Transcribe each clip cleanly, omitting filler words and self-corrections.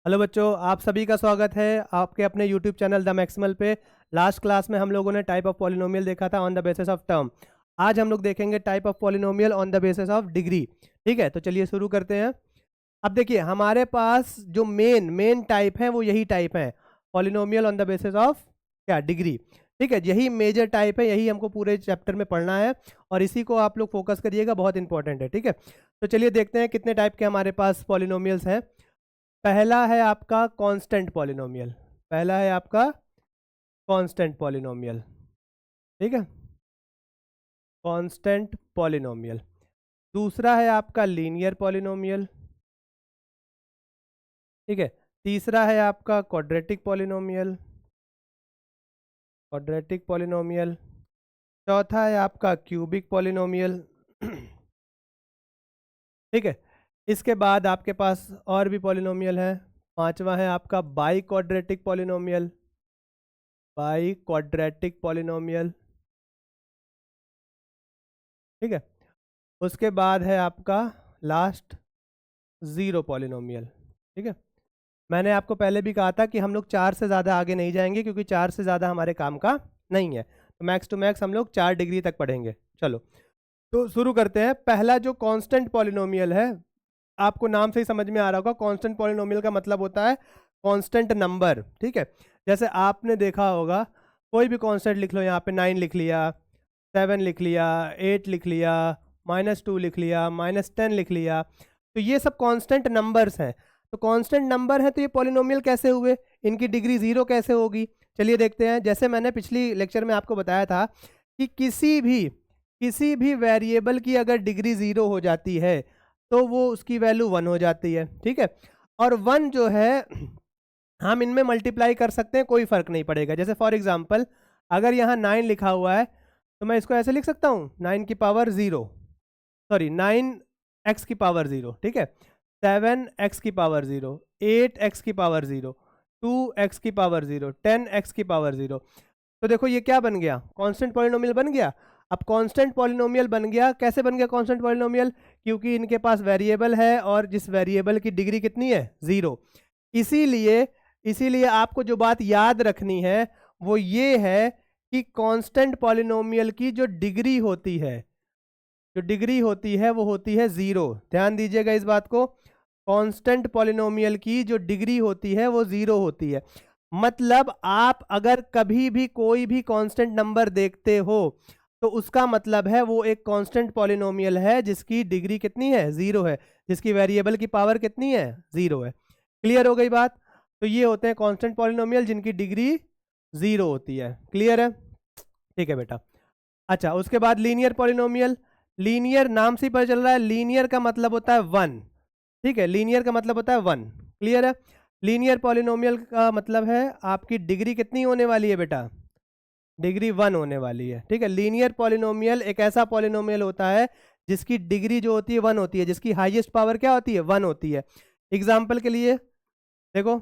Hello बच्चों, आप सभी का स्वागत है आपके अपने यूट्यूब चैनल द मैक्सिमल पे। लास्ट क्लास में हम लोगों ने टाइप ऑफ पॉलिनोमियल देखा था on the basis of term. आज हम लोग देखेंगे type of polynomial on the basis of degree. ठीक है, तो चलिए शुरू करते हैं। अब देखिए, हमारे पास जो मेन मेन टाइप है वो यही टाइप है, polynomial on the basis of क्या, डिग्री। ठीक है, यही मेजर टाइप है, यही हमको पूरे चैप्टर में पढ़ना है और इसी को आप लोग फोकस करिएगा, बहुत इंपॉर्टेंट है। ठीक है, तो चलिए देखते हैं कितने टाइप के हमारे पास पॉलिनोमियल्स हैं। पहला है आपका कांस्टेंट पॉलिनोमियल। पहला है आपका कांस्टेंट पॉलिनोमियल। ठीक है, कांस्टेंट पॉलिनोमियल। दूसरा है आपका लीनियर पॉलिनोमियल। ठीक है, तीसरा है आपका क्वाड्रेटिक पॉलिनोमियल। Quadratic polynomial. चौथा है आपका क्यूबिक पॉलिनोमियल। ठीक है, इसके बाद आपके पास और भी पॉलिनोमियल है। पांचवा है आपका by quadratic polynomial. By quadratic polynomial. ठीक है, उसके बाद है आपका लास्ट ज़ीरो पॉलिनोमियल। ठीक है, मैंने आपको पहले भी कहा था कि हम लोग 4 से ज़्यादा आगे नहीं जाएंगे क्योंकि 4 से ज़्यादा हमारे काम का नहीं है। तो मैक्स टू मैक्स हम लोग 4 डिग्री तक पढ़ेंगे। चलो, तो शुरू करते हैं। पहला जो कांस्टेंट पॉलिनोमियल है, आपको नाम से ही समझ में आ रहा होगा, कांस्टेंट पॉलिनोमियल का मतलब होता है कांस्टेंट नंबर। ठीक है, जैसे आपने देखा होगा, कोई भी कांस्टेंट लिख लो, यहाँ पे 9 लिख लिया, 7 लिख लिया, 8 लिख लिया, -2 लिख लिया, -10 लिख लिया, तो ये सब कांस्टेंट नंबर्स हैं। तो कांस्टेंट नंबर है तो ये पॉलिनोमियल कैसे हुए, इनकी डिग्री 0 कैसे होगी, चलिए देखते हैं। जैसे मैंने पिछली लेक्चर में आपको बताया था कि किसी भी वेरिएबल की अगर डिग्री 0 हो जाती है तो वो उसकी वैल्यू 1 हो जाती है। ठीक है, और 1 जो है हम इनमें मल्टीप्लाई कर सकते हैं, कोई फर्क नहीं पड़ेगा। जैसे फॉर एग्जांपल, अगर यहाँ 9 लिखा हुआ है तो मैं इसको ऐसे लिख सकता हूँ, 9 की पावर 0, सॉरी 9x की पावर 0। ठीक है, 7x की पावर 0, 8x की पावर 0, 2x की पावर 0, 10x की पावर 0। तो देखो ये क्या बन गया, कांस्टेंट पॉलिनोमियल बन गया। अब कांस्टेंट पॉलिनोमियल बन गया, कैसे बन गया कांस्टेंट पॉलिनोमियल, क्योंकि इनके पास वेरिएबल है और जिस वेरिएबल की डिग्री कितनी है, 0। इसीलिए इसीलिए आपको जो बात याद रखनी है वो ये है कि कांस्टेंट पॉलिनोमियल की जो डिग्री होती है, वो होती है 0। ध्यान दीजिएगा इस बात को, कांस्टेंट पॉलिनोमियल की जो डिग्री होती है वो 0 होती है। मतलब आप अगर कभी भी कोई भी कांस्टेंट नंबर देखते हो तो उसका मतलब है वो एक कांस्टेंट पॉलिनोमियल है जिसकी डिग्री कितनी है, 0 है, जिसकी वेरिएबल की पावर कितनी है, 0 है। क्लियर हो गई बात। तो ये होते हैं कांस्टेंट पॉलिनोमियल जिनकी डिग्री 0 होती है। क्लियर है, ठीक है बेटा। अच्छा, उसके बाद लीनियर पॉलिनोमियल। लीनियर नाम से ही पता चल रहा है, लीनियर का मतलब होता है 1। ठीक है, लीनियर का मतलब होता है 1। क्लियर है, लीनियर पॉलिनोमियल का मतलब है आपकी डिग्री कितनी होने वाली है बेटा, डिग्री 1 होने वाली है। ठीक है, लीनियर पॉलिनोमियल एक ऐसा पॉलिनोमियल होता है जिसकी डिग्री जो होती है 1 होती है, जिसकी हाईएस्ट पावर क्या होती है, 1 होती है। एग्जाम्पल के लिए देखो,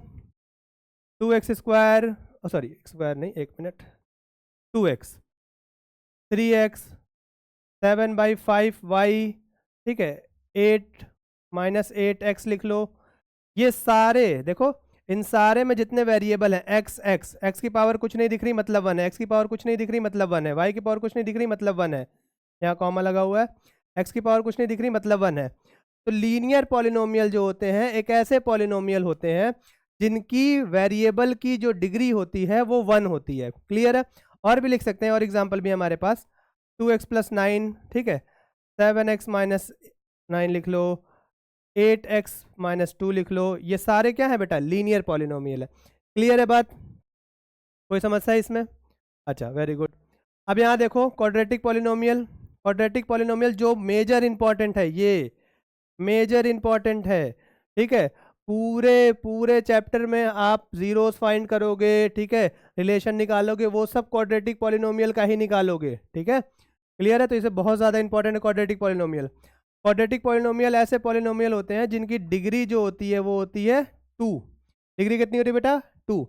2x², सॉरी स्क्वायर नहीं, एक मिनट, 2x, 3x, 7/5y, ठीक है, 8 -8x लिख लो। ये सारे देखो, इन सारे में जितने वेरिएबल हैं, x की पावर कुछ नहीं दिख रही मतलब 1 है, x की पावर कुछ नहीं दिख रही मतलब 1 है, y की पावर कुछ नहीं दिख रही मतलब 1 है, यहाँ कॉमा लगा हुआ है, x की पावर कुछ नहीं दिख रही मतलब 1 है। तो लीनियर पॉलिनोमियल जो होते हैं एक ऐसे पॉलिनोमियल होते हैं जिनकी वेरिएबल की जो डिग्री होती है वो 1 होती है। क्लियर है, और भी लिख सकते हैं, और एग्जाम्पल भी हमारे पास, 2x + 9, ठीक है, 7x - 9 लिख लो, 8x - 2 लिख लो। ये सारे क्या है बेटा, लीनियर पॉलिनोमियल है। क्लियर है बात, कोई समस्या है इसमें? अच्छा, वेरी गुड। अब यहाँ देखो क्वाड्रेटिक पॉलिनोमियल। क्वाड्रेटिक पॉलिनोमियल जो मेजर इंपॉर्टेंट है, ये मेजर इंपॉर्टेंट है। ठीक है, पूरे पूरे चैप्टर में आप जीरोस फाइंड करोगे, ठीक है, रिलेशन निकालोगे, वो सब क्वाड्रेटिक पॉलिनोमियल का ही निकालोगे। ठीक है, क्लियर है, तो इसे बहुत ज़्यादा इंपॉर्टेंट है क्वाड्रेटिक पॉलिनोमियल। क्वाड्रेटिक पॉलिनोमियल ऐसे पॉलिनोमियल होते हैं जिनकी डिग्री जो होती है वो होती है 2। डिग्री कितनी होती है बेटा, 2।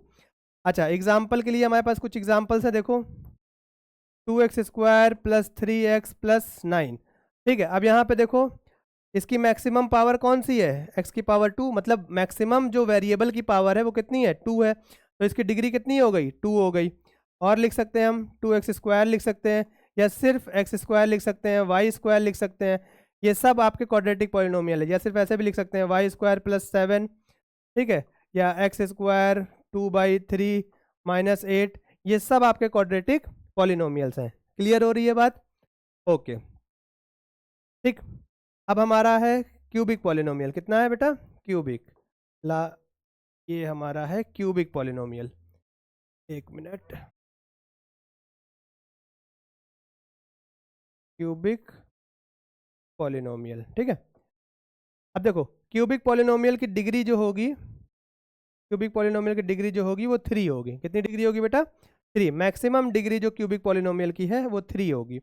अच्छा, एग्जाम्पल के लिए हमारे पास कुछ एग्जाम्पल्स है, देखो, 2x² + 3x + 9। ठीक है, अब यहाँ पे देखो, इसकी मैक्सिमम पावर कौन सी है, x की पावर 2, मतलब मैक्सिमम जो वेरिएबल की पावर है वो कितनी है, 2 है, तो इसकी डिग्री कितनी हो गई, 2 हो गई। और लिख सकते हैं हम 2x² लिख सकते हैं, या सिर्फ x² लिख सकते हैं, y² लिख सकते हैं, ये सब आपके क्वाड्रेटिक पॉलिनोमियल है। या सिर्फ ऐसे भी लिख सकते हैं y² + 7, ठीक है, या x² 2/3 - 8, ये सब आपके क्वाड्रेटिक पॉलिनोमियल्स हैं। क्लियर हो रही है बात? ओके, ठीक। अब हमारा है क्यूबिक पॉलिनोमियल, कितना है बेटा, क्यूबिक ला, ये हमारा है क्यूबिक पॉलिनोमियल। एक मिनट, क्यूबिक पॉलिनोमियल, ठीक है। अब देखो क्यूबिक पॉलिनोमियल की डिग्री जो होगी, क्यूबिक पॉलिनोमियल की डिग्री जो होगी वो 3 होगी। कितनी डिग्री होगी बेटा, 3। मैक्सिमम डिग्री जो क्यूबिक पॉलिनोमियल की है वो 3 होगी।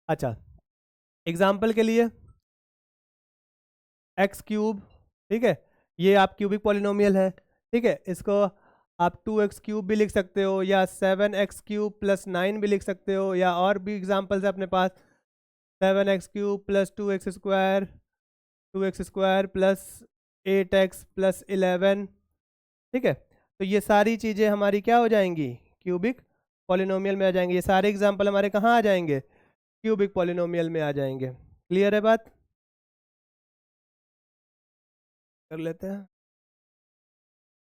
अच्छा, एग्जाम्पल के लिए x³, ठीक है, ये आप क्यूबिक पॉलिनोमियल है, ठीक है, इसको आप 2x³ भी लिख सकते हो, या 7x³ + 9 भी लिख सकते हो, या और भी एग्जाम्पल्स है अपने पास, 7x³ + 2x² 2x² + 8x + 11, ठीक है। तो ये सारी चीज़ें हमारी क्या हो जाएंगी, क्यूबिक पॉलिनोमियल में आ जाएंगे। ये सारे एग्जाम्पल हमारे कहाँ आ जाएंगे, क्यूबिक पॉलिनोमियल में आ जाएंगे। क्लियर है बात, कर लेते हैं,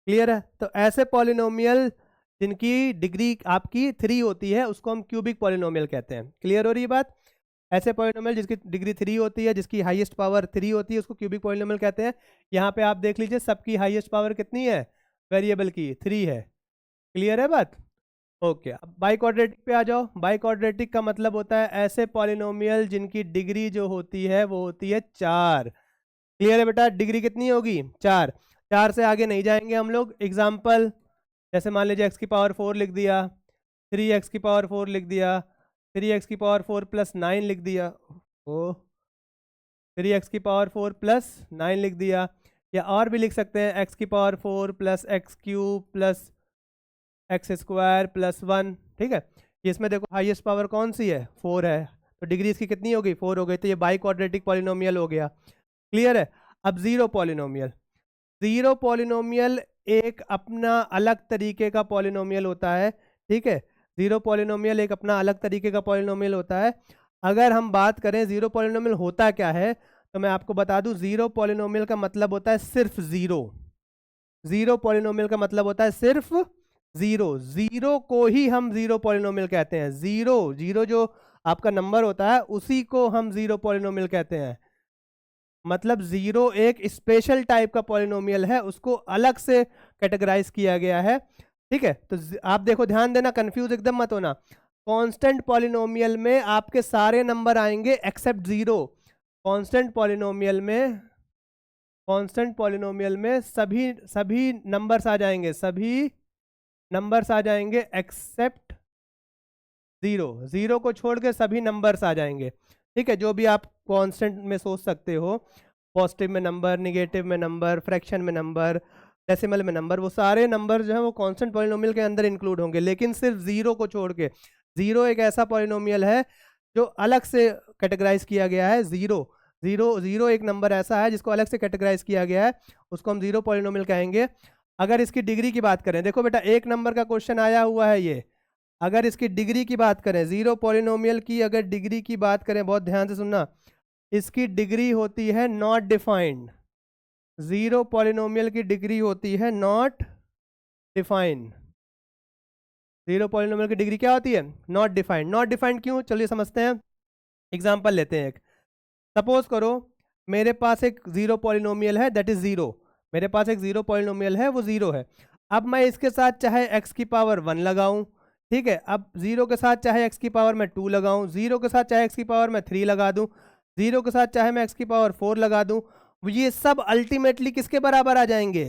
क्लियर है। तो ऐसे पॉलिनोमियल जिनकी डिग्री आपकी 3 होती है उसको हम क्यूबिक पॉलिनोमियल कहते हैं। क्लियर हो रही है बात? ऐसे पॉलिनोमियल जिसकी डिग्री 3 होती है, जिसकी हाईएस्ट पावर 3 होती है, उसको क्यूबिक पॉलिनोमियल कहते हैं। यहाँ पे आप देख लीजिए सबकी हाईएस्ट पावर कितनी है, वेरिएबल की 3 है। क्लियर है बात? ओके, अब बाई क्वाड्रेटिक पे आ जाओ। बाई क्वाड्रेटिक का मतलब होता है ऐसे पॉलिनोमियल जिनकी डिग्री जो होती है वो होती है 4। क्लियर है बेटा, डिग्री कितनी होगी, 4। 4 से आगे नहीं जाएंगे हम लोग। एग्जाम्पल जैसे मान लीजिए x की पावर 4 लिख दिया, 3x की पावर 4 लिख दिया, 3x की पावर 4 + 9 लिख दिया, ओ 3x की पावर 4 + 9 लिख दिया, या और भी लिख सकते हैं x की पावर 4 + x³ + x² + 1, ठीक है। ये इसमें देखो हाईएस्ट पावर कौन सी है, 4 है, तो डिग्री इसकी कितनी हो गई, 4 हो गई। तो ये बाई क्वाड्रेटिक पॉलिनोमियल हो गया। क्लियर है। अब जीरो पॉलिनोमियल, जीरो पॉलिनोमियल एक अपना अलग तरीके का पॉलिनोमियल होता है, ठीक है। जीरो पॉलिनोमियल एक अपना अलग तरीके का पॉलिनोमियल होता है। अगर हम बात करें जीरो पॉलिनोमियल होता क्या है, तो मैं आपको बता दूं, जीरो पॉलिनोमियल का मतलब होता है सिर्फ जीरो। जीरो पॉलिनोमियल का मतलब होता है सिर्फ जीरो। जीरो को ही हम जीरो पॉलिनोमियल कहते हैं। जीरो, जीरो जो आपका नंबर होता है उसी को हम जीरो पॉलिनोमियल कहते हैं। मतलब जीरो एक स्पेशल टाइप का पॉलिनोमियल है, उसको अलग से कैटेगराइज किया गया है, ठीक है। तो आप देखो, ध्यान देना, कंफ्यूज एकदम मत होना। कांस्टेंट पॉलिनोमियल में आपके सारे नंबर आएंगे एक्सेप्ट जीरो। कांस्टेंट पॉलिनोमियल में, कांस्टेंट पॉलिनोमियल में सभी सभी नंबर्स आ जाएंगे, सभी नंबर्स आ जाएंगे एक्सेप्ट जीरो। जीरो को छोड़ के सभी नंबर्स आ जाएंगे, ठीक है। जो भी आप कांस्टेंट में सोच सकते हो, पॉजिटिव में नंबर, निगेटिव में नंबर, फ्रैक्शन में नंबर, डेसिमल में नंबर, वो सारे नंबर जो है वो कांस्टेंट पॉलिनोमियल के अंदर इंक्लूड होंगे, लेकिन सिर्फ जीरो को छोड़ के। जीरो एक ऐसा पॉलिनोमियल है जो अलग से कैटेगराइज किया गया है। जीरो जीरो जीरो एक नंबर ऐसा है जिसको अलग से कैटेगराइज किया गया है, उसको हम जीरो पॉलिनोमियल कहेंगे। अगर इसकी डिग्री की बात करें, देखो बेटा एक नंबर का क्वेश्चन आया हुआ है ये, अगर इसकी डिग्री की बात करें, जीरो पॉलिनोमियल की अगर डिग्री की बात करें, बहुत ध्यान से सुनना, इसकी डिग्री होती है नॉट डिफाइंड। जीरो पॉलिनोमियल की डिग्री होती है नॉट डिफाइंड। जीरो पॉलिनोमियल की डिग्री क्या होती है, नॉट डिफाइंड। नॉट डिफाइंड क्यों, चलिए समझते हैं। एग्जांपल लेते हैं एक। सपोज करो मेरे पास एक जीरो पॉलिनोमियल है, दैट इज जीरो। मेरे पास एक जीरो पॉलिनोमियल है, वो जीरो है। अब मैं इसके साथ चाहे x की पावर 1 लगाऊं, ठीक है। अब जीरो के साथ चाहे x की पावर मैं 2 लगाऊं, जीरो के साथ चाहे x की पावर मैं 3 लगा दूं, जीरो के साथ चाहे मैं x की पावर 4 लगा दूं, ये सब अल्टीमेटली किसके बराबर आ जाएंगे,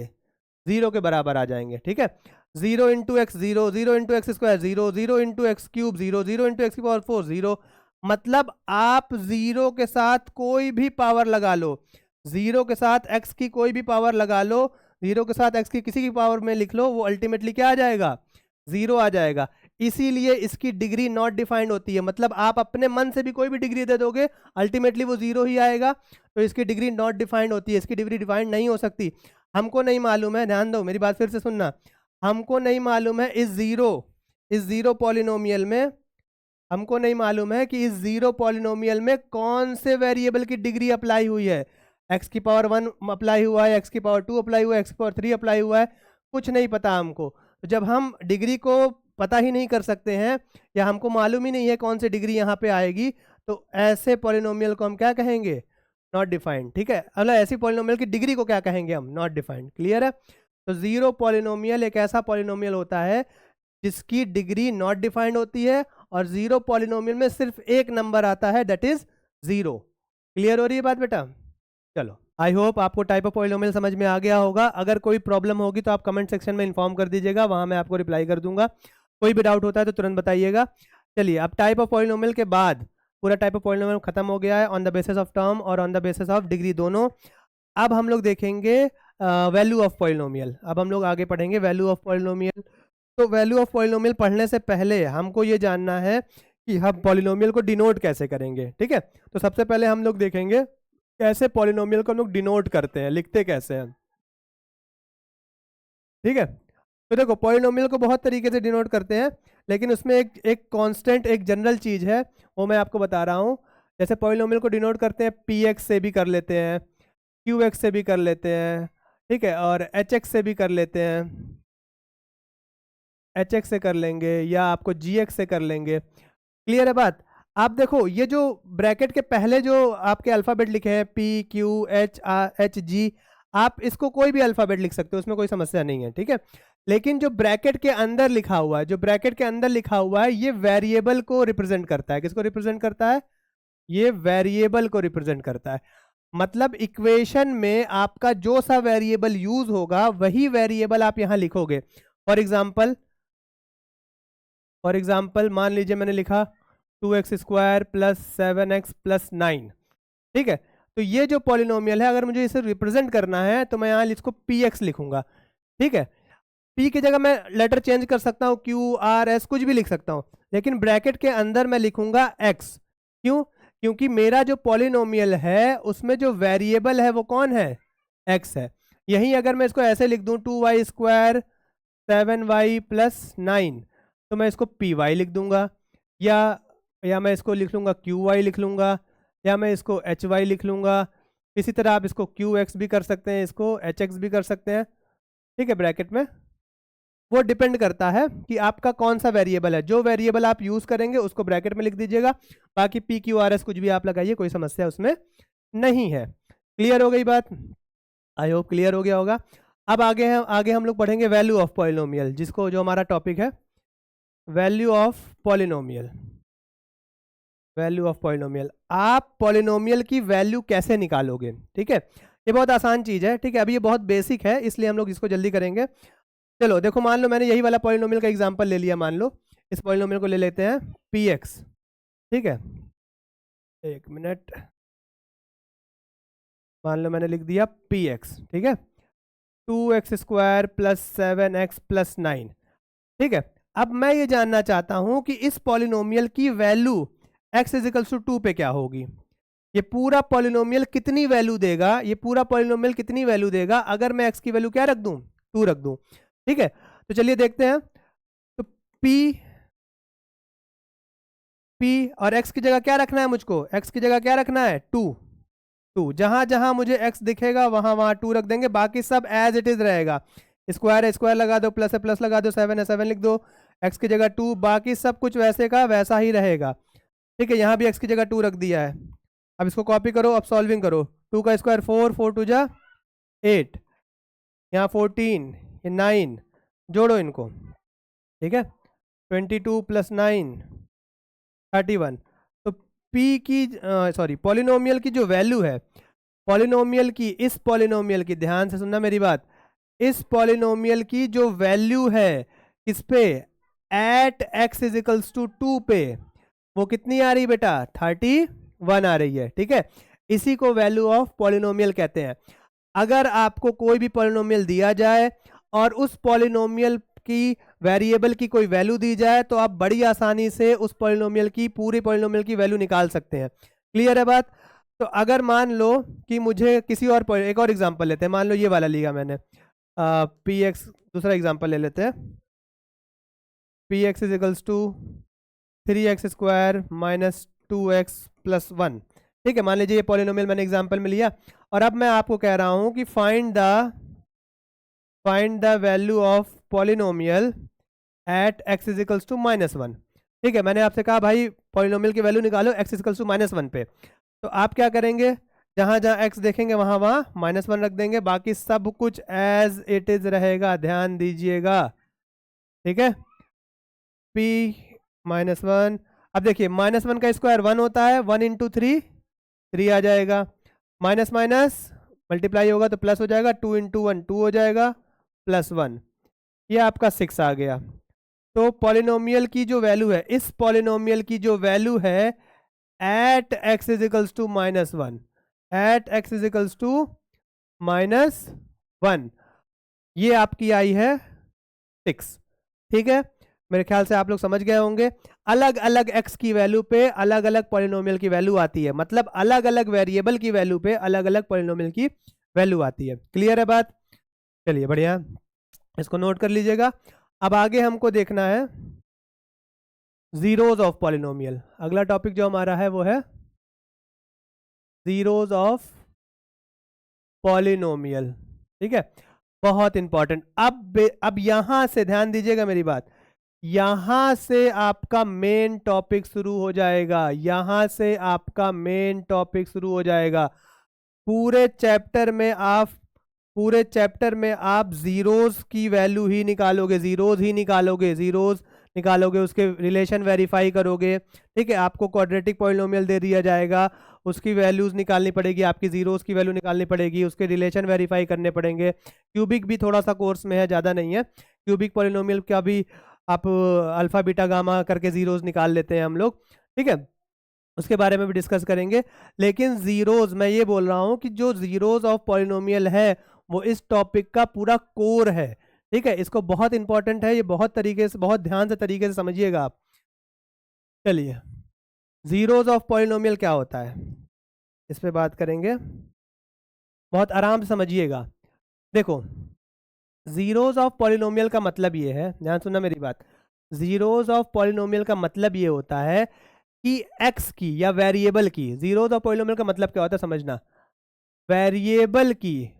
जीरो के बराबर आ जाएंगे, ठीक है। Zero into x zero, zero into x square zero, zero into x cube zero, zero into x की पावर 4 जीरो। मतलब आप जीरो के साथ कोई भी पावर लगा लो, जीरो के साथ x की कोई भी पावर लगा लो, जीरो के साथ x की किसी की पावर में लिख लो, वो अल्टीमेटली क्या आ जाएगा, जीरो आ जाएगा। इसीलिए इसकी डिग्री नॉट डिफाइंड होती है। मतलब आप अपने मन से भी कोई भी डिग्री दे दोगे, अल्टीमेटली वो 0 ही आएगा। तो इसकी डिग्री नॉट डिफाइंड होती है, इसकी डिग्री डिफाइंड नहीं हो सकती। हमको नहीं मालूम है, ध्यान दो मेरी बात फिर से सुनना, हमको नहीं मालूम है इस जीरो पॉलिनोमियल में, हमको नहीं मालूम है कि इस जीरो पॉलिनोमियल में कौन से वेरिएबल की डिग्री अप्लाई हुई है। x की पावर 1 अप्लाई हुआ है, x की पावर 2 अप्लाई हुआ है, x की पावर 3 अप्लाई हुआ है, कुछ नहीं पता हमको। तो जब हम डिग्री को पता ही नहीं कर सकते हैं या हमको मालूम ही नहीं है कौन सी डिग्री यहाँ पे आएगी, तो ऐसे पॉलिनोमियल को हम क्या कहेंगे? Not defined. ठीक है, मतलब ऐसी पॉलिनोमियल की डिग्री को क्या कहेंगे हम? Not defined. क्लियर है? तो जीरो पॉलिनोमियल एक ऐसा पॉलिनोमियल होता है जिसकी डिग्री नॉट डिफाइंड होती है, और जीरो पॉलिनोमियल में सिर्फ एक नंबर आता है, दैट इज 0। क्लियर हो रही है बात बेटा? चलो, आई होप आपको टाइप ऑफ पॉलिनोमियल समझ में आ गया होगा। अगर कोई प्रॉब्लम होगी तो आप कमेंट सेक्शन में इन्फॉर्म कर दीजिएगा, वहां मैं आपको रिप्लाई कर दूंगा। कोई भी डाउट होता है तो तुरंत बताइएगा। चलिए, अब टाइप ऑफ पॉलिनोमियल के बाद पूरा टाइप ऑफ पॉलिनोमियल खत्म हो गया है, on the basis of term और on the basis of degree दोनों। अब हम लोग देखेंगे वैल्यू ऑफ पॉलिनोमियल। अब हम लोग आगे पढ़ेंगे वैल्यू ऑफ पॉलिनोमियल। तो वैल्यू ऑफ पॉलिनोमियल पढ़ने से पहले हमको ये जानना है कि हम पॉलिनोमियल को डिनोट कैसे करेंगे। ठीक है, तो सबसे पहले हम लोग देखेंगे कैसे पॉलिनोमियल को हम लोग डिनोट करते हैं, लिखते कैसे हैं। ठीक है, तो देखो पॉलिनोमियल को बहुत तरीके से डिनोट करते हैं, लेकिन उसमें एक कांस्टेंट, एक जनरल चीज है, वो मैं आपको बता रहा हूँ। जैसे पॉलिनोमियल को डिनोट करते हैं px से भी कर लेते हैं, qx से भी कर लेते हैं, ठीक है, और hx से भी कर लेते हैं, hx से कर लेंगे, या आपको gx से कर लेंगे। क्लियर है बात? आप देखो ये जो ब्रैकेट के पहले जो आपके अल्फाबेट लिखे हैं p q h h g, आप इसको कोई भी अल्फाबेट लिख सकते हो, उसमें कोई समस्या नहीं है। ठीक है, लेकिन जो ब्रैकेट के अंदर लिखा हुआ है, जो ब्रैकेट के अंदर लिखा हुआ है, ये वेरिएबल को रिप्रेजेंट करता है। किसको रिप्रेजेंट करता है? ये वेरिएबल को रिप्रेजेंट करता है। मतलब इक्वेशन में आपका जो सा वेरिएबल यूज होगा वही वेरिएबल आप यहां लिखोगे। फॉर एग्जाम्पल मान लीजिए मैंने लिखा 2x square plus 7x plus 9। ठीक है, तो ये जो पॉलिनोमियल है, अगर मुझे इसे रिप्रेजेंट करना है तो मैं यहाँ इसको px लिखूंगा। ठीक है, p की जगह मैं लेटर चेंज कर सकता हूँ, q r s कुछ भी लिख सकता हूँ, लेकिन ब्रैकेट के अंदर मैं लिखूंगा x। क्यों? क्योंकि मेरा जो पॉलिनोमियल है उसमें जो वेरिएबल है वो कौन है? x है। यहीं अगर मैं इसको ऐसे लिख दूं 2y स्क्वायर 7y प्लस 9, तो मैं इसको py लिख दूंगा, या मैं इसको लिख लूंगा qy लिख लूंगा, या मैं इसको hy लिख लूंगा। इसी तरह आप इसको qx भी कर सकते हैं, इसको hx भी कर सकते हैं। ठीक है, ब्रैकेट में वो डिपेंड करता है कि आपका कौन सा वेरिएबल है। जो वेरिएबल आप यूज करेंगे उसको ब्रैकेट में लिख दीजिएगा, बाकी p q r s कुछ भी आप लगाइए, कोई समस्या उसमें नहीं है। क्लियर हो गई बात? आई होप क्लियर हो गया होगा। अब आगे हम लोग पढ़ेंगे वैल्यू ऑफ पॉलिनोमियल, जिसको जो हमारा टॉपिक है value of polynomial. Value of polynomial, आप पॉलिनोमियल की वैल्यू कैसे निकालोगे? ठीक है, ये बहुत आसान चीज है। ठीक है, अभी ये बहुत बेसिक है, इसलिए हम लोग इसको जल्दी करेंगे। चलो देखो, मान लो मैंने यही वाला पॉलिनोमियल का एग्जांपल ले लिया। मान लो इस पॉलिनोमियल को ले लेते हैं px। ठीक है, एक मिनट, मान लो मैंने लिख दिया px। ठीक है, 2x square plus 7x plus 9। ठीक है, अब मैं ये जानना चाहता हूं कि इस पॉलिनोमियल की वैल्यू x इजिकल्स टू 2 पे क्या होगी। ये पूरा पॉलिनोमियल कितनी वैल्यू देगा, ये पूरा पॉलिनोमियल कितनी वैल्यू देगा अगर मैं x की वैल्यू क्या रख दूं? 2 रख दूं। ठीक है, तो चलिए देखते हैं। तो p और x की जगह क्या रखना है मुझको? x की जगह क्या रखना है? 2। जहां जहां मुझे x दिखेगा वहां वहां 2 रख देंगे, बाकी सब एज इट इज रहेगा। स्क्वायर है स्क्वायर लगा दो, प्लस है प्लस लगा दो, 7 है 7 लिख दो, x की जगह 2, बाकी सब कुछ वैसे का वैसा ही रहेगा। ठीक है, यहाँ भी x की जगह 2 रख दिया है। अब इसको कॉपी करो, अब सॉल्विंग करो। 2 का स्क्वायर 4, 4 2 जा 8, यहाँ 14, ये 9, जोड़ो इनको। ठीक है, 22 प्लस 9 31। तो p की पॉलिनोमियल की जो वैल्यू है, पॉलिनोमियल की, इस पॉलिनोमियल की, ध्यान से सुनना मेरी बात, इस पॉलिनोमियल की जो वैल्यू है किस पे? एट x इजिकल्स टू 2 पे, वो कितनी आ रही बेटा? 31 आ रही है। ठीक है, इसी को वैल्यू ऑफ पॉलिनोमियल कहते हैं। अगर आपको कोई भी पॉलिनोमियल दिया जाए और उस पॉलिनोमियल की वेरिएबल की कोई वैल्यू दी जाए तो आप बड़ी आसानी से उस पॉलिनोमियल की, पूरे पॉलिनोमियल की वैल्यू निकाल सकते हैं। क्लियर है बात? तो अगर मान लो कि मुझे किसी और, एक और एग्जांपल लेते हैं, मान लो ये वाला लिया मैंने, पी एक्स, दूसरा एग्जांपल ले लेते हैं, P X is equals to 3x² minus 2x plus 1। ठीक है, मान लीजिए ये पॉलिनोमियल मैंने एग्जांपल में लिया, और अब मैं आपको कह रहा हूं कि find the value of polynomial at x is equals to -1। ठीक है, मैंने आपसे कहा भाई पॉलिनोमियल की वैल्यू निकालो x इज इक्वल्स टू -1 पे, तो आप क्या करेंगे, जहां जहां x देखेंगे वहां वहां -1 रख देंगे, बाकी सब कुछ एज इट इज रहेगा, ध्यान दीजिएगा। ठीक है, p -1, अब देखिए -1 का स्क्वायर 1 होता है, 1 इंटू 3 आ जाएगा, माइनस माइनस मल्टीप्लाई होगा तो प्लस हो जाएगा, 2 इंटू 1 2 हो जाएगा, प्लस 1, ये आपका 6 आ गया। तो पॉलिनोमियल की जो वैल्यू है, इस पॉलिनोमियल की जो वैल्यू है at x is equals to -1, at x is equals to -1, ये आपकी आई है 6। ठीक है, मेरे ख्याल से आप लोग समझ गए होंगे। अलग अलग x की वैल्यू पे अलग अलग पॉलिनोमियल की वैल्यू आती है, मतलब अलग अलग वेरिएबल की वैल्यू पे अलग अलग पॉलिनोमियल की वैल्यू आती है। क्लियर है बात? चलिए बढ़िया, इसको नोट कर लीजिएगा। अब आगे हमको देखना है जीरोज ऑफ पॉलिनोमियल। अगला टॉपिक जो हमारा है वो है जीरोज ऑफ पॉलिनोमियल। ठीक है, बहुत इंपॉर्टेंट। अब यहां से ध्यान दीजिएगा मेरी बात, यहां से आपका मेन टॉपिक शुरू हो जाएगा, यहां से आपका मेन टॉपिक शुरू हो जाएगा। पूरे चैप्टर में आप जीरोज की वैल्यू ही निकालोगे, जीरोज निकालोगे, उसके रिलेशन वेरीफाई करोगे। ठीक है, आपको क्वाड्रेटिक पॉलिनोमियल दे दिया जाएगा, उसकी वैल्यूज निकालनी पड़ेगी, आपकी जीरोज की वैल्यू निकालनी पड़ेगी, उसके रिलेशन वेरीफाई करने पड़ेंगे। क्यूबिक भी थोड़ा सा कोर्स में है, ज़्यादा नहीं है। क्यूबिक पॉलिनोमियल का भी आप अल्फा बीटा गामा करके जीरोज निकाल लेते हैं हम लोग। ठीक है, उसके बारे में भी डिस्कस करेंगे। लेकिन जीरोज, मैं ये बोल रहा हूँ कि जो जीरोज ऑफ पॉलिनोमियल है वो इस टॉपिक का पूरा कोर है। ठीक है, इसको बहुत इंपॉर्टेंट है, ये बहुत तरीके से, बहुत ध्यान से तरीके से समझिएगा आप। चलिए, जीरोज ऑफ पॉलिनोमियल क्या होता है इस पे बात करेंगे, बहुत आराम से समझिएगा। देखो, जीरोज ऑफ पॉलिनोमियल का मतलब ये है, ध्यान सुनना मेरी बात, जीरोज ऑफ पॉलिनोमियल का मतलब ये होता है कि x की या वेरिएबल की, जीरोज ऑफ पॉलिनोमियल का मतलब क्या होता है समझना, वेरिएबल की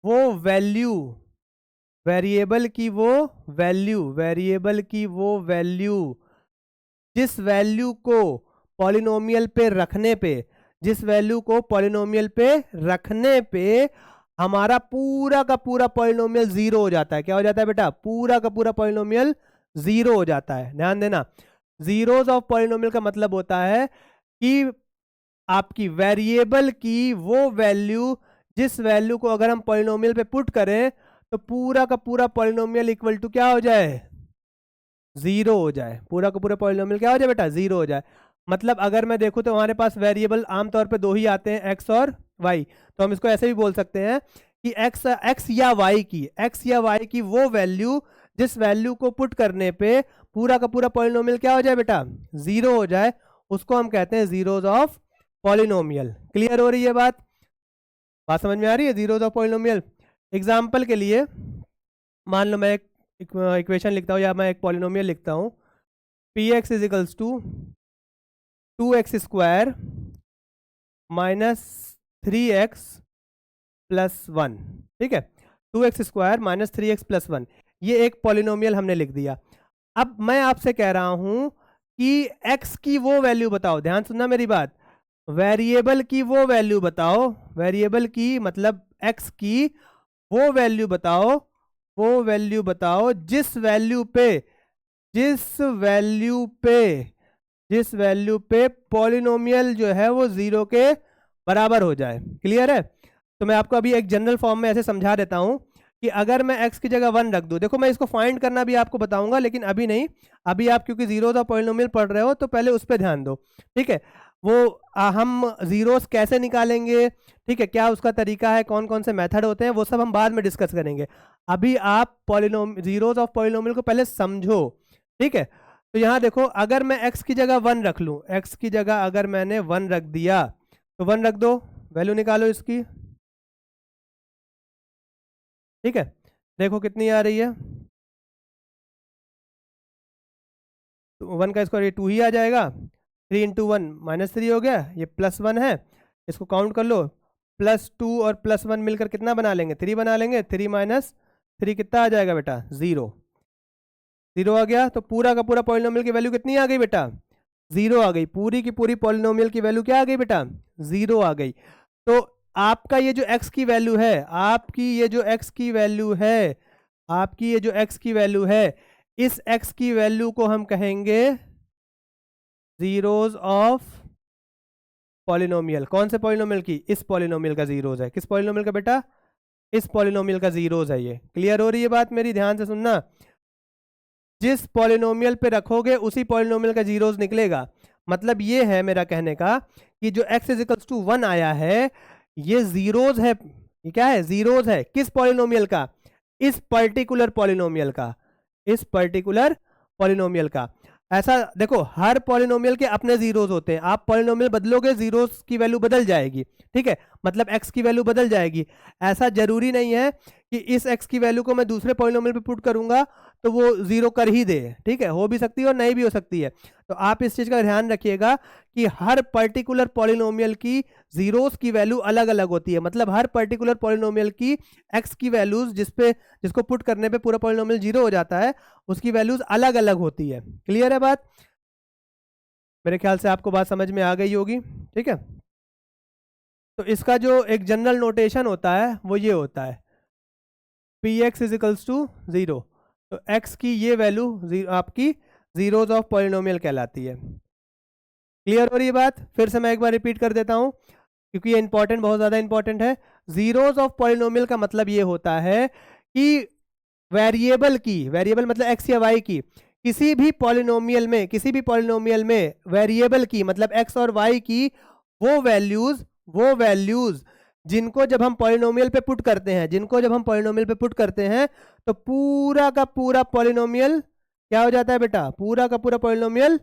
वो वैल्यू, जिस वैल्यू को पॉलिनोमियल पे रखने पे हमारा पूरा का पूरा पॉलिनोमियल जीरो हो जाता है। क्या हो जाता है बेटा? पूरा का पूरा पॉलिनोमियल जीरो हो जाता है। ध्यान देना, जीरोज ऑफ पॉलिनोमियल का मतलब होता है कि आपकी वेरिएबल की वो वैल्यू, जिस वैल्यू को अगर हम पॉलिनोमियल पे पुट करें तो पूरा का पूरा पॉलिनोमियल इक्वल टू क्या हो जाए? जीरो हो जाए। पूरा का पूरा पॉलिनोमियल क्या हो जाए बेटा? जीरो हो जाए। मतलब अगर मैं देखूं तो हमारे पास वेरिएबल आमतौर पे दो ही आते हैं, एक्स और वाई। तो हम इसको ऐसे भी बोल सकते हैं कि एक्स या वाई की वो वैल्यू, जिस वैल्यू को पुट करने पे पूरा का पूरा पॉलिनोमियल क्या हो जाए बेटा? जीरो हो जाए, उसको हम कहते हैं जीरोज ऑफ पॉलिनोमियल। क्लियर हो रही है बात समझ में आ रही है? Zeros of polynomial. एग्जाम्पल के लिए मान लो मैं एक इक्वेशन लिखता हूँ, या मैं एक पॉलिनोमियल लिखता हूँ, P X is equals to 2x² minus 3x plus 1। ठीक है, 2x² माइनस 3x प्लस 1, ये एक पॉलिनोमियल हमने लिख दिया। अब मैं आपसे कह रहा हूं कि x की वो वैल्यू बताओ, ध्यान सुनना मेरी बात, वेरिएबल की वो वैल्यू बताओ, वेरिएबल की मतलब x की वो वैल्यू बताओ जिस वैल्यू पे पॉलिनोमियल जो है वो जीरो के बराबर हो जाए। क्लियर है? तो मैं आपको अभी एक जनरल फॉर्म में ऐसे समझा देता हूं कि अगर मैं x की जगह 1 रख दूं, देखो मैं इसको फाइंड करना भी आपको बताऊंगा, लेकिन अभी नहीं, अभी आप क्योंकि जीरो ऑफ पॉलिनोमियल पढ़ रहे हो तो पहले उस पर ध्यान दो। ठीक है, वो हम जीरोस कैसे निकालेंगे, ठीक है, क्या उसका तरीका है, कौन कौन से मेथड होते हैं, वो सब हम बाद में डिस्कस करेंगे। अभी आप जीरोस ऑफ पॉलिनोमियल को पहले समझो, ठीक है। तो यहाँ देखो, अगर मैं x की जगह 1 रख लूँ, x की जगह अगर मैंने 1 रख दिया तो 1 रख दो, वैल्यू निकालो इसकी, ठीक है। देखो कितनी आ रही है, तो 1 का स्क्वायर ये 2 ही आ जाएगा। 3 इंटू 1 -3 हो गया, ये +1 है, इसको काउंट कर लो। +2 और +1 मिलकर कितना बना लेंगे, 3 बना लेंगे। 3 माइनस 3 कितना आ जाएगा बेटा, 0। 0 आ गया, तो पूरा का पूरा पॉलिनोमियल की वैल्यू कितनी आ गई बेटा, 0 आ गई। पूरी की पूरी पॉलिनोमियल की वैल्यू क्या आ गई बेटा, 0 आ गई। तो आपका ये जो x की वैल्यू है, आपकी ये जो x की वैल्यू है, आपकी ये जो x की वैल्यू है, इस x की वैल्यू को हम कहेंगे जीरोज ऑफ पॉलिनोमियल। कौन से पॉलिनोमियल की, इस पॉलिनोमियल का जीरोज है। किस पॉलिनोमियल का बेटा, इस पॉलिनोमियल का जीरोज है। ये क्लियर हो रही है बात मेरी, ध्यान से सुनना। जिस पॉलिनोमियल पे रखोगे उसी पॉलिनोमियल का जीरोज निकलेगा। मतलब ये है मेरा कहने का कि जो x इजिकल्स टू 1 आया है, ये जीरोज है। ये क्या है, जीरोज है। किस पॉलिनोमियल का, इस पर्टिकुलर पॉलिनोमियल का, इस पर्टिकुलर पॉलिनोमियल का। ऐसा देखो, हर पॉलिनोमियल के अपने जीरोज होते हैं। आप पॉलिनोमियल बदलोगे, जीरोज की वैल्यू बदल जाएगी, ठीक है, मतलब x की वैल्यू बदल जाएगी। ऐसा जरूरी नहीं है कि इस x की वैल्यू को मैं दूसरे पॉलिनोमियल पे पुट करूंगा तो वो 0 कर ही दे, ठीक है, हो भी सकती है और नहीं भी हो सकती है। तो आप इस चीज का ध्यान रखिएगा कि हर पर्टिकुलर पॉलिनोमियल की जीरोस की वैल्यू अलग अलग होती है। मतलब हर पर्टिकुलर पॉलिनोमियल की x की वैल्यूज जिसको पुट करने पे पूरा पॉलिनोमियल 0 हो जाता है, उसकी वैल्यूज अलग अलग होती है। क्लियर है बात, मेरे ख्याल से आपको बात समझ में आ गई होगी, ठीक है। तो इसका जो एक जनरल नोटेशन होता है वो ये होता है, पी एक्स इजिकल्स टू 0। तो x की ये वैल्यू आपकी जीरोज ऑफ पॉलिनोमियल कहलाती है। क्लियर हो रही है बात, फिर से मैं एक बार रिपीट कर देता हूं क्योंकि ये इंपॉर्टेंट, बहुत ज्यादा इंपॉर्टेंट है। जीरोज ऑफ पॉलिनोमियल का मतलब ये होता है कि वेरिएबल की, वेरिएबल मतलब x या y की, किसी भी पॉलिनोमियल में, किसी भी पॉलिनोमियल में वेरिएबल की मतलब x और y की वो वैल्यूज जिनको जब हम पॉलिनोमियल पे पुट करते हैं, जिनको जब हम पॉलिनोमियल पे पुट करते हैं तो पूरा का पूरा पॉलिनोमियल क्या हो जाता है बेटा, पूरा का पूरा पॉलिनोमियल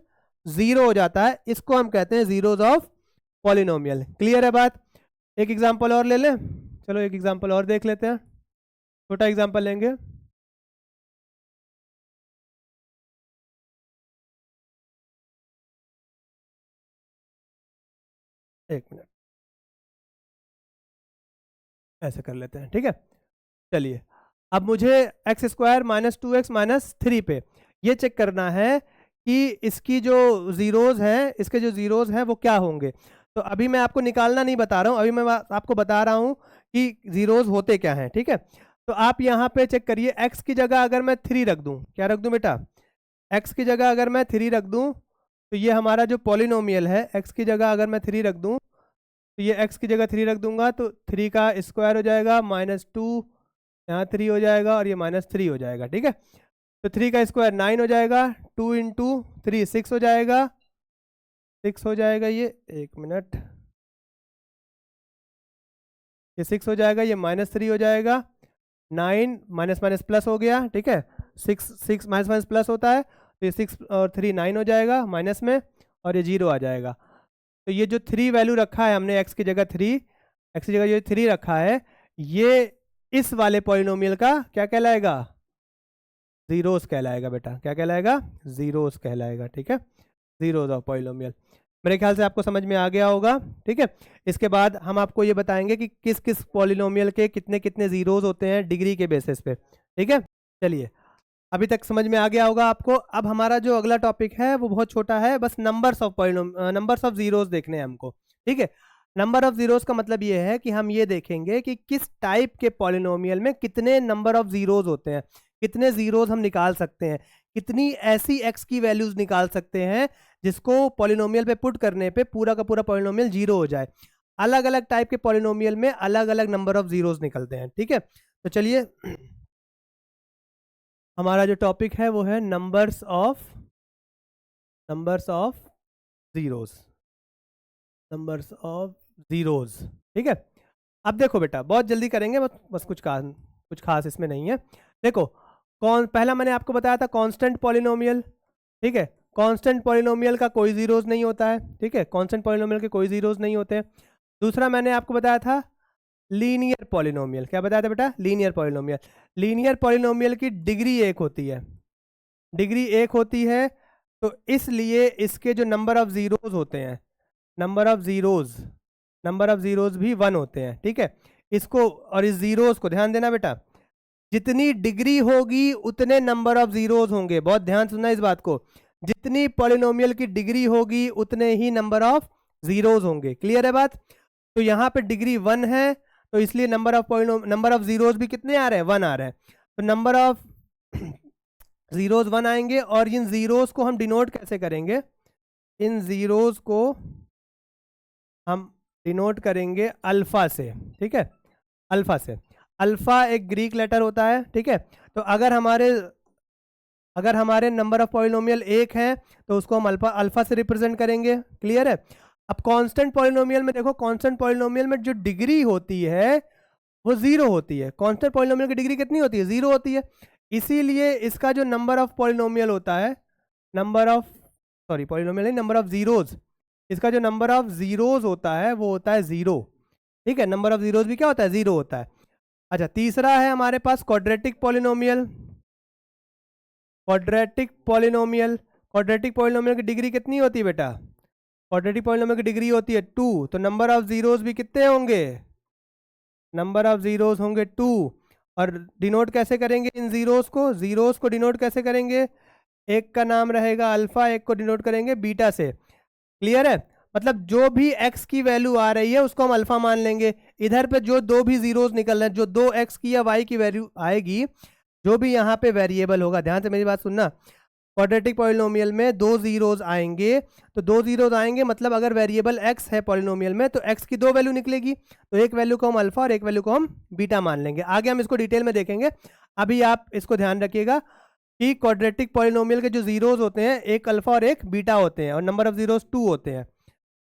0 हो जाता है। इसको हम कहते हैं जीरोज ऑफ पॉलिनोमियल। क्लियर है बात, एक एग्जांपल और ले लें, चलो एक एग्जांपल और देख लेते हैं, छोटा एग्जांपल लेंगे। एक मिनट, ऐसे कर लेते हैं, ठीक है। चलिए, अब मुझे x² -2x-3 पे ये चेक करना है कि इसकी जो जीरोज हैं, इसके जो जीरोज हैं वो क्या होंगे। तो अभी मैं आपको निकालना नहीं बता रहा हूँ, अभी मैं आपको बता रहा हूँ कि जीरोज होते क्या हैं, ठीक है। तो आप यहाँ पे चेक करिए, x की जगह अगर मैं 3 रख दूँ, क्या रख दूँ बेटा, x की जगह अगर मैं 3 रख दूँ तो ये हमारा जो पॉलिनोमियल है, x की जगह अगर मैं 3 रख दूँ तो ये x की जगह 3 रख दूंगा तो 3 का स्क्वायर हो जाएगा -2, यहाँ 3 हो जाएगा और ये -3 हो जाएगा, ठीक है। तो 3 का स्क्वायर 9 हो जाएगा, 2 इंटू 3 6 हो जाएगा, 6 हो जाएगा, ये एक मिनट, ये 6 हो जाएगा, ये -3 हो जाएगा, 9 माइनस माइनस प्लस हो गया, ठीक है। 6 माइनस माइनस प्लस होता है, तो ये 6 और 3 9 हो जाएगा माइनस में, और ये 0 आ जाएगा। तो ये जो 3 वैल्यू रखा है हमने x की जगह 3, x की जगह जो 3 रखा है, ये इस वाले पॉलिनोमियल का क्या कहलाएगा, जीरोस कहलाएगा बेटा। क्या कहलाएगा, जीरोस कहलाएगा, ठीक है, जीरोस ऑफ पॉलिनोमियल। मेरे ख्याल से आपको समझ में आ गया होगा, ठीक है। इसके बाद हम आपको ये बताएंगे कि किस किस पॉलिनोमियल के कितने कितने जीरोस होते हैं डिग्री के बेसिस पे, ठीक है। चलिए, अभी तक समझ में आ गया होगा आपको। अब हमारा जो अगला टॉपिक है वो बहुत छोटा है, बस नंबर्स ऑफ जीरोस देखने हैं हमको, ठीक है। नंबर ऑफ जीरोस का मतलब ये है कि हम ये देखेंगे कि किस टाइप के पॉलिनोमियल में कितने नंबर ऑफ जीरोस होते हैं, कितने जीरोस हम निकाल सकते हैं, कितनी ऐसी एक्स की वैल्यूज निकाल सकते हैं जिसको पॉलिनोमियल पे पुट करने पे पूरा का पूरा पॉलिनोमियल 0 हो जाए। अलग अलग टाइप के पॉलिनोमियल में अलग अलग नंबर ऑफ जीरोस निकलते हैं, ठीक है। तो चलिए, हमारा जो टॉपिक है वो है numbers of zeros. Numbers of zeros. ठीक है, अब देखो बेटा बहुत जल्दी करेंगे, बस कुछ खास इसमें नहीं है। देखो कौन पहला मैंने आपको बताया था कांस्टेंट पॉलिनोमियल। ठीक है, कांस्टेंट पॉलिनोमियल का कोई जीरोज नहीं होता है। ठीक है, कांस्टेंट पॉलिनोमियल के कोई जीरोज नहीं होते हैं। दूसरा मैंने आपको बताया था लीनियर पॉलिनोमियल। क्या बताया था बेटा? Linear polynomial. लीनियर पॉलिनोमियल की डिग्री एक होती है, डिग्री एक होती है, तो इसलिए इसके जो नंबर ऑफ जीरोज होते हैं, नंबर ऑफ जीरोज भी 1 होते हैं। ठीक है, इसको और इस जीरोज को ध्यान देना बेटा, जितनी डिग्री होगी उतने नंबर ऑफ जीरोज होंगे। बहुत ध्यान सुनना इस बात को, जितनी पॉलिनोमियल की डिग्री होगी उतने ही नंबर ऑफ जीरोज होंगे। क्लियर है बात? तो यहाँ पे डिग्री 1 है, तो इसलिए नंबर ऑफ जीरोज भी कितने आ रहे हैं? 1 आ रहे हैं। तो नंबर ऑफ जीरोज 1 आएंगे, और इन जीरोज को हम डिनोट कैसे करेंगे? इन जीरोज को हम डिनोट करेंगे अल्फा से। ठीक है, अल्फा से। अल्फा एक ग्रीक लेटर होता है। ठीक है, तो अगर हमारे नंबर ऑफ पॉलिनोमियल एक है तो उसको हम अल्फा से रिप्रेजेंट करेंगे। क्लियर है? अब कांस्टेंट पॉलिनोमियल में देखो, कांस्टेंट पॉलिनोमियल में जो डिग्री होती है वो 0 होती है। कांस्टेंट पॉलिनोमियल की डिग्री कितनी होती है? 0 होती है। इसीलिए इसका जो नंबर ऑफ पॉलिनोमियल होता है, पॉलिनोमियल नहीं, नंबर ऑफ जीरोज, इसका जो नंबर ऑफ जीरोज होता है वो होता है 0। ठीक है, नंबर ऑफ जीरोज भी क्या होता है? 0 होता है। अच्छा, तीसरा है हमारे पास क्वाड्रेटिक पॉलिनोमियल। क्वाड्रेटिक पॉलिनोमियल की डिग्री कितनी होती है बेटा? क्वाड्रेटिक पॉलिनोमियल की डिग्री होती है 2, तो नंबर ऑफ जीरोज भी कितने होंगे? नंबर ऑफ जीरोज होंगे 2। और डिनोट कैसे करेंगे इन जीरोज को? जीरोज को डिनोट कैसे करेंगे? एक का नाम रहेगा अल्फा, एक को डिनोट करेंगे बीटा से। क्लियर है? मतलब जो भी x की वैल्यू आ रही है उसको हम अल्फा मान लेंगे। इधर पे जो दो भी जीरोज निकल रहे हैं, जो 2x की या y की वैल्यू आएगी, जो भी यहाँ पे वेरिएबल होगा, ध्यान से मेरी बात सुनना, क्वाड्रेटिक पॉलिनोमियल में 2 जीरोज आएंगे, तो 2 जीरोज आएंगे मतलब अगर वेरिएबल x है पॉलिनोमियल में तो x की 2 वैल्यू निकलेगी, तो एक वैल्यू को हम अल्फा और एक वैल्यू को हम बीटा मान लेंगे। आगे हम इसको डिटेल में देखेंगे, अभी आप इसको ध्यान रखिएगा कि क्वाड्रेटिक पॉलिनोमियल के जो जीरोज होते हैं एक अल्फा और एक बीटा होते हैं, और नंबर ऑफ जीरोज 2 होते हैं।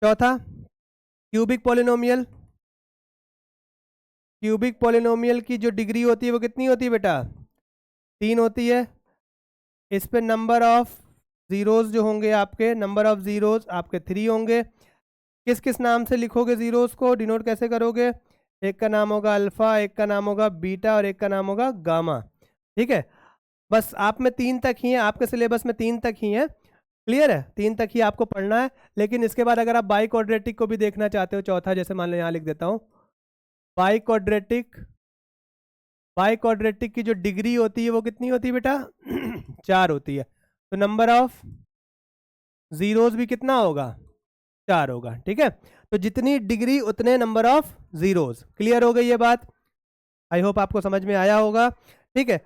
चौथा, क्यूबिक पॉलिनोमियल। क्यूबिक पॉलिनोमियल की जो डिग्री होती है वो कितनी होती है बेटा? 3 होती है। इस पे नंबर ऑफ जीरोज जो होंगे आपके, नंबर ऑफ जीरोज आपके 3 होंगे। किस किस नाम से लिखोगे जीरोज को? डिनोट कैसे करोगे? एक का नाम होगा अल्फा, एक का नाम होगा बीटा और एक का नाम होगा गामा। ठीक है, बस आप में 3 तक ही है, आपके सिलेबस में 3 तक ही है। क्लियर है? 3 तक ही आपको पढ़ना है, लेकिन इसके बाद अगर आप बाई क्वाड्रेटिक को भी देखना चाहते हो, चौथा, जैसे मान लो यहाँ लिख देता हूँ, बाई क्वाड्रेटिक की जो डिग्री होती है वो कितनी होती है बेटा? 4 होती है। तो नंबर ऑफ जीरोज भी कितना होगा? 4 होगा। ठीक है, तो जितनी डिग्री उतने नंबर ऑफ जीरोज। क्लियर हो गई ये बात? आई होप आपको समझ में आया होगा। ठीक है,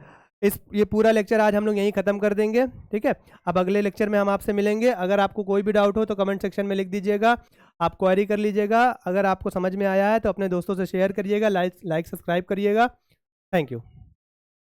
ये पूरा लेक्चर आज हम लोग यहीं ख़त्म कर देंगे। ठीक है, अब अगले लेक्चर में हम आपसे मिलेंगे। अगर आपको कोई भी डाउट हो तो कमेंट सेक्शन में लिख दीजिएगा, आप क्वेरी कर लीजिएगा। अगर आपको समझ में आया है तो अपने दोस्तों से शेयर करिएगा, लाइक सब्सक्राइब करिएगा। Thank you.